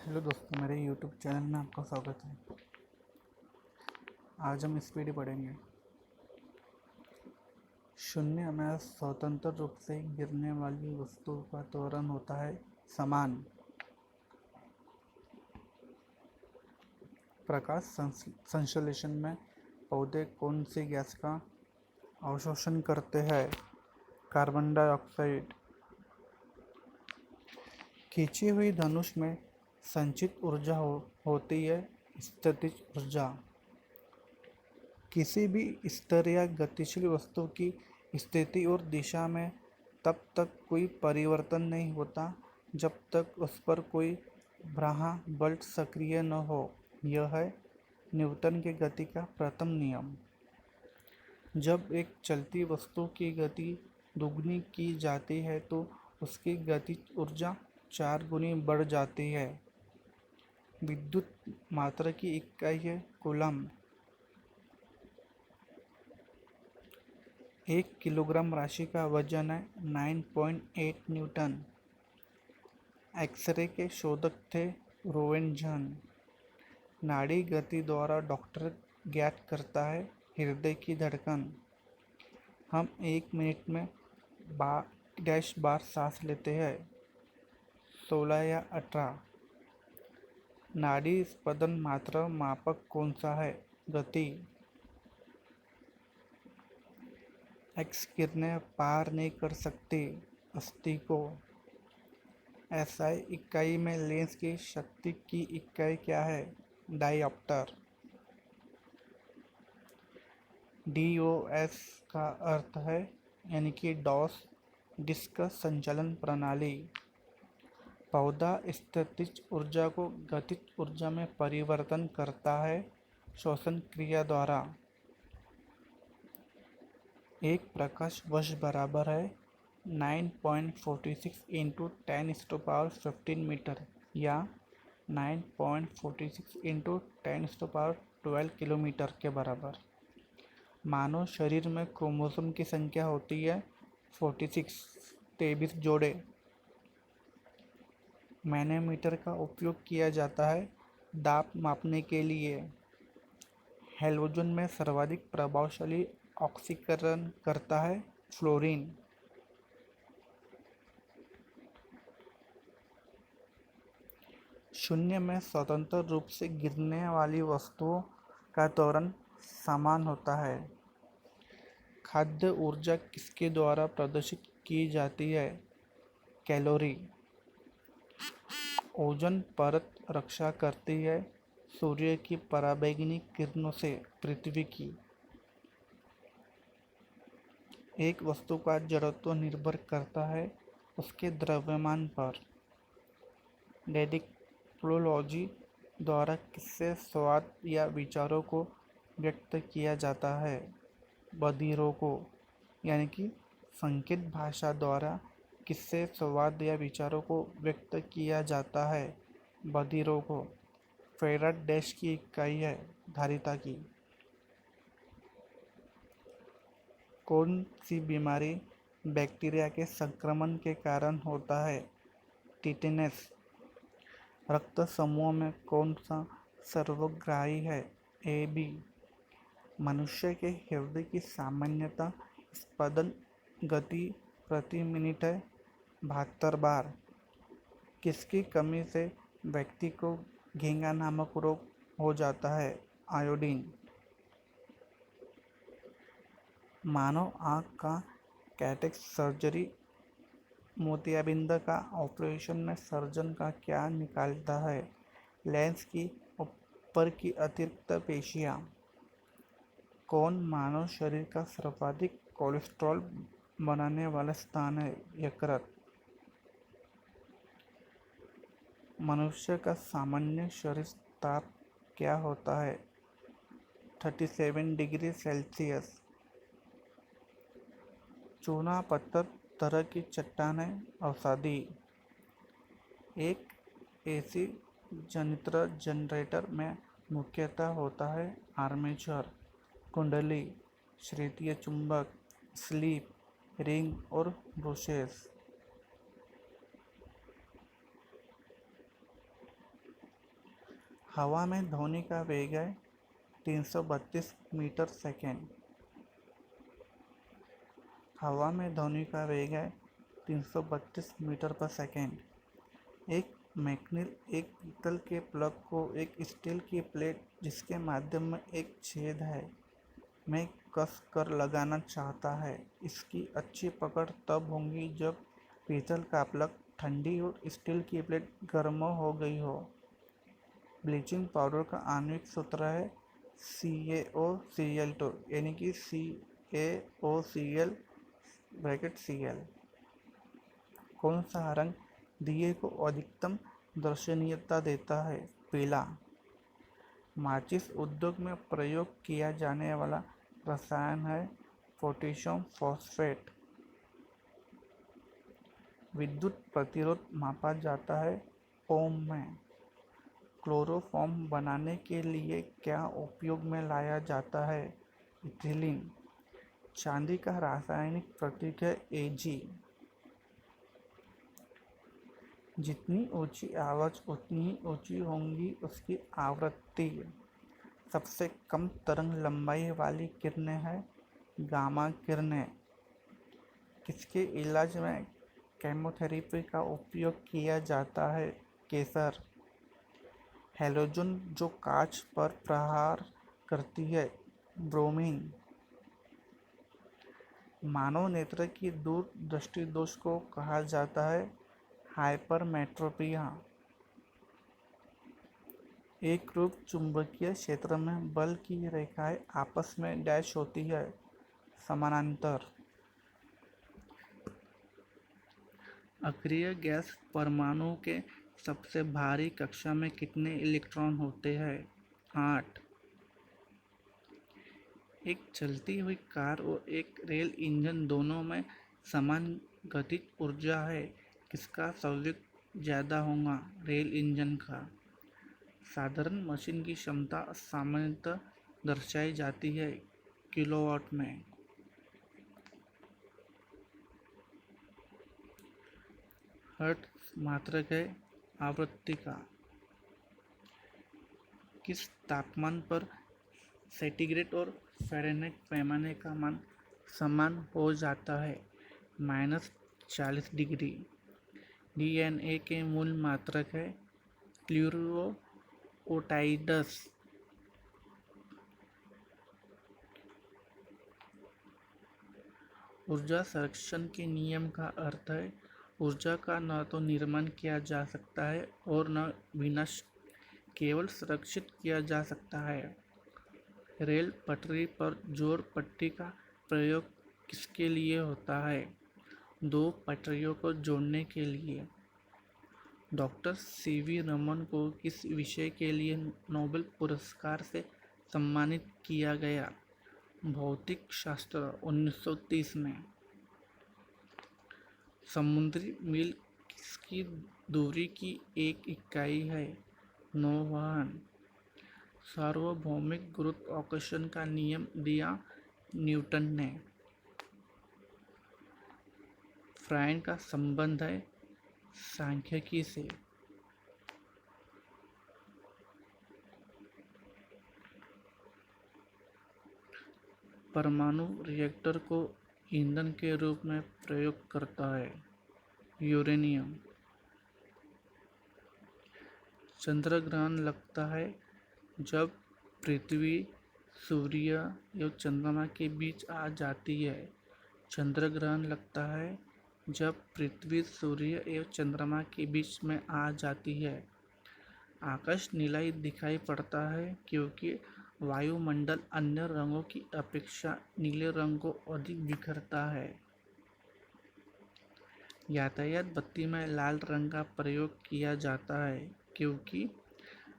Hello दोस्तों, मेरे YouTube channel में आपका स्वागत है। आज हम स्पीड पढ़ेंगे। शून्य में स्वतंत्र रूप से गिरने वाली वस्तु का त्वरण होता है समान। प्रकाश संश्लेषण में पौधे कौन सी गैस का अवशोषण करते हैं? Carbon dioxide. खींची हुई धनुष में संचित ऊर्जा होती है स्थितिज ऊर्जा। किसी भी स्तर या गतिशील वस्तु की स्थिति और दिशा में तब तक कोई परिवर्तन नहीं होता जब तक उस पर कोई बाह्य बल सक्रिय न हो। यह है न्यूटन के गति का प्रथम नियम। जब एक चलती वस्तु की गति दुगनी की जाती है तो उसकी गतिज ऊर्जा 4 गुनी बढ़ जाती है। विद्युत मात्रा की इकाई है कूलम्ब। 1 किलोग्राम राशि का वजन है 9.8 न्यूटन। एक्सरे के शोधक थे रोएंटजन। नाड़ी गति द्वारा डॉक्टर ज्ञात करता है हृदय की धड़कन। हम 1 मिनट में डैश बार सांस लेते हैं, 16 या 18। नाड़ी स्पंदन मात्रा मापक कौन सा है? गति। एक्स किरणें पार नहीं कर सकती अस्थि को। एसआई इकाई में लेंस की शक्ति की इकाई क्या है? डायऑप्टर। डीओएस का अर्थ है यानी कि डॉस डिस्क संचालन प्रणाली। पौधा स्थितिज ऊर्जा को गतिज ऊर्जा में परिवर्तन करता है श्वसन क्रिया द्वारा। एक प्रकाश वर्ष बराबर है 9.46 इंटू 10⁻15 मीटर या 9.46 इंटू 10⁻12 किलोमीटर के बराबर। मानव शरीर में क्रोमोसोम की संख्या होती है 23 जोड़े। मैनोमीटर का उपयोग किया जाता है दाब मापने के लिए। हैलोजन में सर्वाधिक प्रभावशाली ऑक्सीकरण करता है फ्लोरीन। शून्य में स्वतंत्र रूप से गिरने वाली वस्तुओं का त्वरण समान होता है। खाद्य ऊर्जा किसके द्वारा प्रदर्शित की जाती है? कैलोरी। ओजोन परत रक्षा करती है सूर्य की पराबैंगनी किरणों से पृथ्वी की। एक वस्तु का जड़त्व निर्भर करता है उसके द्रव्यमान पर। डेडिक्टोलॉजी द्वारा किससे स्वाद या विचारों को व्यक्त किया जाता है? बधिरों को। यानी कि संकेत भाषा द्वारा किससे स्वाद या विचारों को व्यक्त किया जाता है? बधिरों को। फेराड डैश की इकाई है धारिता की। कौन सी बीमारी बैक्टीरिया के संक्रमण के कारण होता है? टिटेनस। रक्त समूह में कौन सा सर्वग्राही है? A B. मनुष्य के हृदय की सामान्यतः स्पंदन गति प्रति मिनट है 72 बार। किसकी कमी से व्यक्ति को घेंगा नामक रोग हो जाता है? आयोडीन। मानव आँख का कैटरेक्ट सर्जरी मोतियाबिंद का ऑपरेशन में सर्जन का क्या निकालता है? लेंस की ऊपर की अतिरिक्त पेशियाँ। कौन मानव शरीर का सर्वाधिक कोलेस्ट्रॉल बनाने वाला स्थान है? यकृत। मनुष्य का सामान्य शरीर ताप क्या होता है? 37 डिग्री सेल्सियस। चूना पत्थर तरह की चट्टानें औषधि। एक एसी जनित्र जनरेटर में मुख्यतः होता है आर्मेचर, कुंडली, क्षैतिज चुंबक, स्लिप रिंग और ब्रशेस। हवा में ध्वनि का वेग है 332 मीटर सेकेंड। हवा में ध्वनि का वेग है 332 मीटर पर सेकेंड। एक मैग्नेट एक पीतल के प्लग को एक स्टील की प्लेट जिसके माध्यम में एक छेद है में कस कर लगाना चाहता है। इसकी अच्छी पकड़ तब होगी जब पीतल का प्लग ठंडी और स्टील की प्लेट गर्म हो गई हो। ब्लीचिंग पाउडर का आणविक सूत्र है CaOCl2 यानी कि CaOCl Cl। कौन सा रंग दिए को अधिकतम दर्शनीयता देता है? पीला। माचिस उद्योग में प्रयोग किया जाने वाला रसायन है पोटेशियम फॉस्फेट। विद्युत प्रतिरोध मापा जाता है ओम में। क्लोरोफॉर्म बनाने के लिए क्या उपयोग में लाया जाता है? इथिलीन। चांदी का रासायनिक प्रतीक है Ag। जितनी ऊंची आवाज़ उतनी ही ऊंची होंगी उसकी आवृत्ति। सबसे कम तरंग लंबाई वाली किरणें हैं गामा किरणें। किसके इलाज में केमोथेरेपी का उपयोग किया जाता है? केसर। हैलोजन जो कांच पर प्रहार करती है ब्रोमीन। मानव नेत्र की दूर दृष्टि दोष को कहा जाता है हाइपरमेट्रोपिया। एक रूप चुंबकीय क्षेत्र में बल की रेखाएं आपस में डैश होती है समानांतर। अक्रिय गैस परमाणु के सबसे भारी कक्षा में कितने इलेक्ट्रॉन होते हैं? 8। एक चलती हुई कार और एक रेल इंजन दोनों में समान गतिज ऊर्जा है। किसका संवेग ज़्यादा होगा? रेल इंजन का। साधारण मशीन की क्षमता सामान्यतः दर्शाई जाती है किलोवाट में। हर्ट्ज मात्रक है आवृत्ति का। किस तापमान पर सेंटीग्रेड और फ़ारेनहाइट पैमाने का मान समान हो जाता है? -40 डिग्री। DNA के मूल मात्रक है न्यूक्लियोटाइड्स। ऊर्जा संरक्षण के नियम का अर्थ है ऊर्जा का न तो निर्माण किया जा सकता है और न विनाश, केवल संरक्षित किया जा सकता है। रेल पटरी पर जोर पट्टी का प्रयोग किसके लिए होता है? दो पटरियों को जोड़ने के लिए। डॉक्टर CV रमन को किस विषय के लिए नोबेल पुरस्कार से सम्मानित किया गया? भौतिक शास्त्र 1930 में। समुद्री मील किसकी दूरी की एक इकाई है? नौवहन। सार्वभौमिक गुरुत्वाकर्षण का नियम दिया न्यूटन ने। फ्रायड का संबंध है सांख्यिकी से। परमाणु रिएक्टर को ईंधन के रूप में प्रयोग करता है यूरेनियम। चंद्र ग्रहण लगता है जब पृथ्वी, सूर्य एवं चंद्रमा के बीच आ जाती है। चंद्र ग्रहण लगता है जब पृथ्वी, सूर्य एवं चंद्रमा के बीच में आ जाती है। आकाश नीला दिखाई पड़ता है क्योंकि वायुमंडल अन्य रंगों की अपेक्षा नीले रंग को अधिक बिखरता है। यातायात बत्ती में लाल रंग का प्रयोग किया जाता है क्योंकि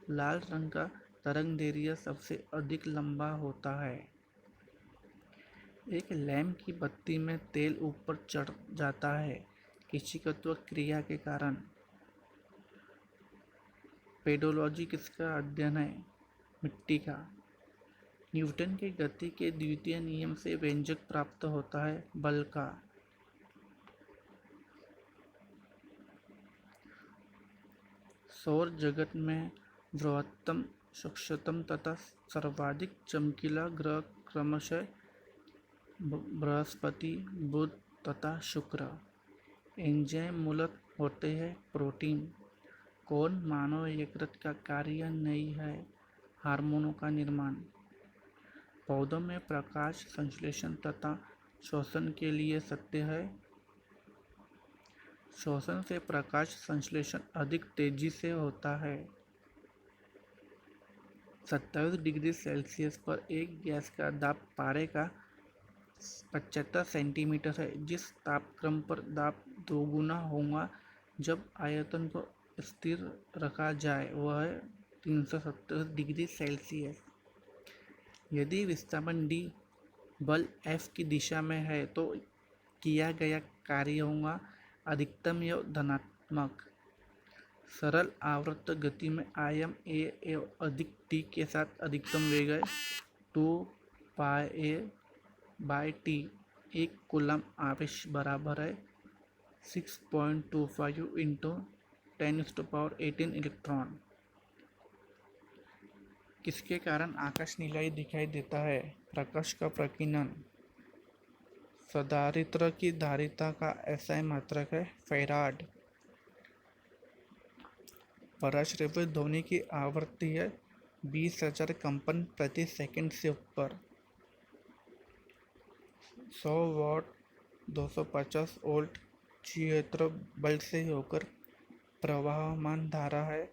लाल रंग का तरंगदैर्घ्य सबसे अधिक लंबा होता है। एक लैंप की बत्ती में तेल ऊपर चढ़ जाता है केशिकत्व क्रिया के कारण। पेडोलॉजी किसका अध्ययन है? मिट्टी का। न्यूटन के गति के द्वितीय नियम से व्यंजक प्राप्त होता है बल का। सौर जगत में बृहत्तम सूक्ष्मतम तथा सर्वाधिक चमकीला ग्रह क्रमशः बृहस्पति, बुध तथा शुक्र। एंजाइम मूलतः होते हैं प्रोटीन। कौन मानव यकृत का कार्य नहीं है? हार्मोनों का निर्माण। पौधों में प्रकाश संश्लेषण तथा श्वसन के लिए सत्य है। श्वसन से प्रकाश संश्लेषण अधिक तेजी से होता है। 27 डिग्री सेल्सियस पर एक गैस का दाब पारे का 75 सेंटीमीटर है। जिस तापक्रम पर दाब दोगुना होगा जब आयतन को स्थिर रखा जाए वह है 370 डिग्री सेल्सियस। यदि विस्थापन d बल F की दिशा में है तो किया गया कार्य होगा अधिकतम या धनात्मक। सरल आवर्त गति में आयाम a एवं अधिक t के साथ अधिकतम वेग है 2πa/t। एक कूलम आवेश बराबर है 6.25 × 10⁻18 इलेक्ट्रॉन। किसके कारण आकाश नीलाई दिखाई देता है? प्रकाश का प्रकीर्णन। संधारित्र की धारिता का SI मात्रक है फैराड। पराश्रव्य ध्वनि की आवृत्ति है 20,000 कंपन प्रति सेकंड से ऊपर। 100 वाट 250 वोल्ट क्षेत्र बल से होकर प्रवाहमान धारा है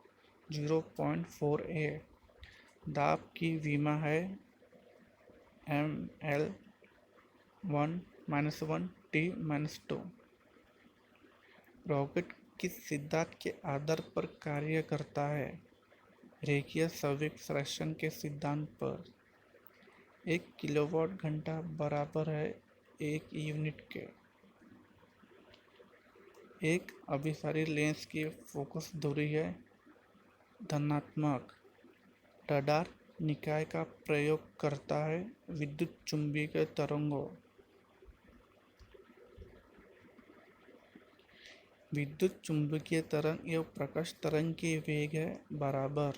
0.4 A। दाब की विमा है ml 1 T-2। रॉकेट किस सिद्धांत के आधार पर कार्य करता है? रेखीय संवेग संरक्षण के सिद्धांत पर। 1 किलोवाट घंटा बराबर है 1 यूनिट के। एक अभिसारी लेंस की फोकस दूरी है धनात्मक। रडार निकाय का प्रयोग करता है विद्युत चुंबकीय तरंगों। विद्युत चुंबकीय तरंग एवं प्रकाश तरंग के वेग है बराबर।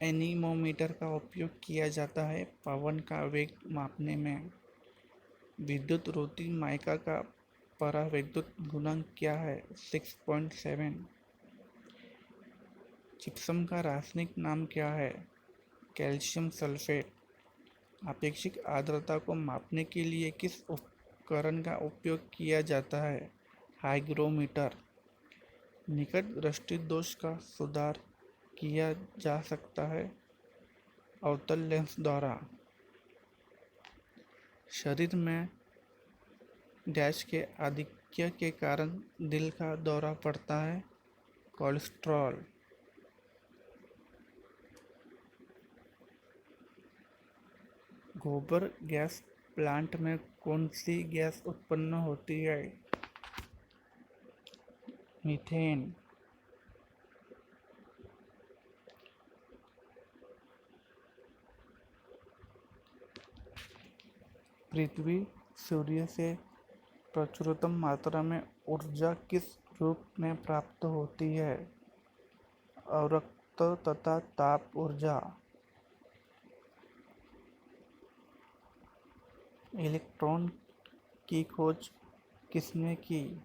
एनीमोमीटर का उपयोग किया जाता है पवन का वेग मापने में। विद्युत रोधी माइका का परावैद्युत गुणांक क्या है? 6.7। जिप्सम का रासायनिक नाम क्या है? Calcium sulphate. आपेक्षिक आर्द्रता को मापने के लिए किस उपकरण का उपयोग किया जाता है? हाइग्रोमीटर। निकट दृष्टि दोष का सुधार किया जा सकता है अवतल लेंस द्वारा। शरीर में डैश के आधिक्य के कारण दिल का दौरा पड़ता है कोलेस्ट्रॉल। गोबर गैस प्लांट में कौन सी गैस उत्पन्न होती है? मीथेन। पृथ्वी सूर्य से प्रचुरतम मात्रा में ऊर्जा किस रूप में प्राप्त होती है? अवरक्त तथा ताप ऊर्जा। इलेक्ट्रॉन की खोज किसने की?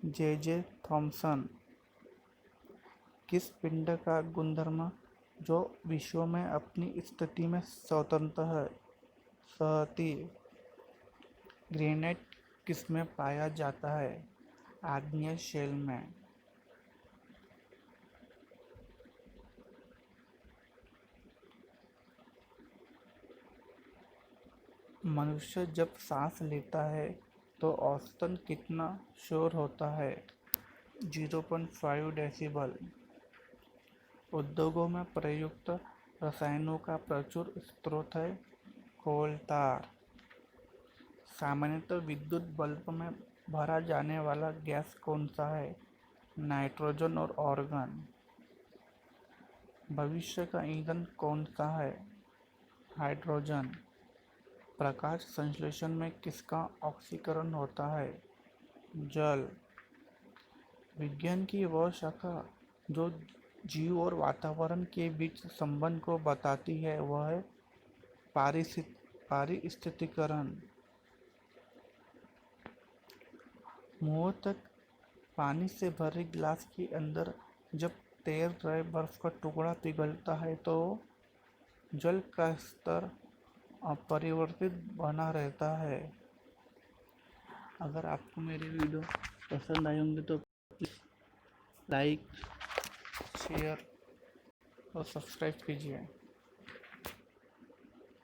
J Thomson. किस पिंड का गुणधर्म जो विश्व में अपनी स्थिति में स्वतंत्र है? सहती। ग्रेनाइट किसमें पाया जाता है? आग्नेय शेल में। मनुष्य जब सांस लेता है तो औसतन कितना शोर होता है? 0.5 डेसिबल। उद्योगों में प्रयुक्त रसायनों का प्रचुर स्रोत है कोल तार। सामान्यतः विद्युत बल्ब में भरा जाने वाला गैस कौन सा है? नाइट्रोजन और ऑर्गन। भविष्य का ईंधन कौन सा है? हाइड्रोजन। प्रकाश संश्लेषण में किसका ऑक्सीकरण होता है? जल। विज्ञान की वह शाखा जो जीव और वातावरण के बीच संबंध को बताती है, वह है पारिस्थितिकरण। मुंह तक पानी से भरे गिलास के अंदर जब तैर रहे बर्फ का टुकड़ा पिघलता है तो जल का स्तर अपरिवर्तित बना रहता है। अगर आपको मेरी वीडियो पसंद आई होंगी तो प्लीज़ लाइक, शेयर और सब्सक्राइब कीजिए।